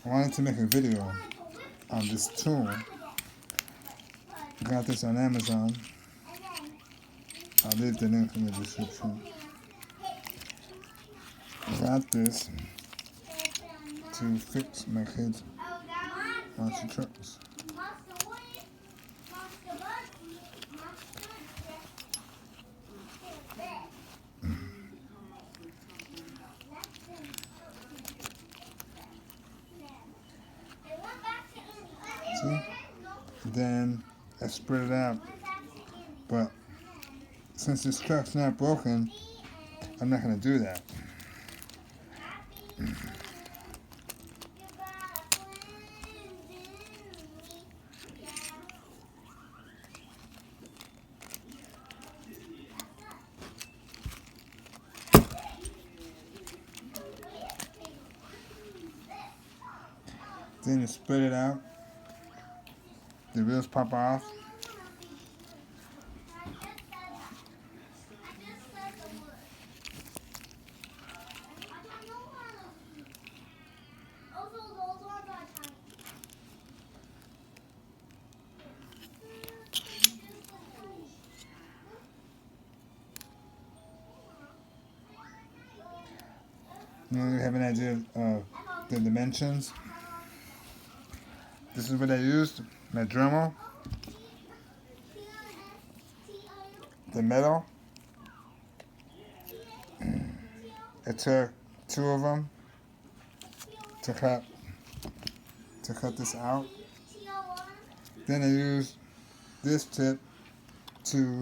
I wanted to make a video on this tool. I got this on Amazon. I'll leave the link in the description. I got this to fix my kids' monster trucks. See? Then I spread it out. But since this truck's not broken, I'm not going to do that. Then you spread it out. The wheels pop off. Now you have an idea of the dimensions. This is what I used, my Dremel, the metal. I took 2 of them to cut this out. Then I used this tip to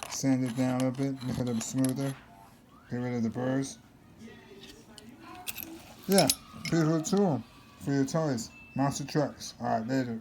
sand it down a little bit, make it a little smoother, get rid of the burrs. Yeah, beautiful tool for your toys. Monster trucks. Alright, later.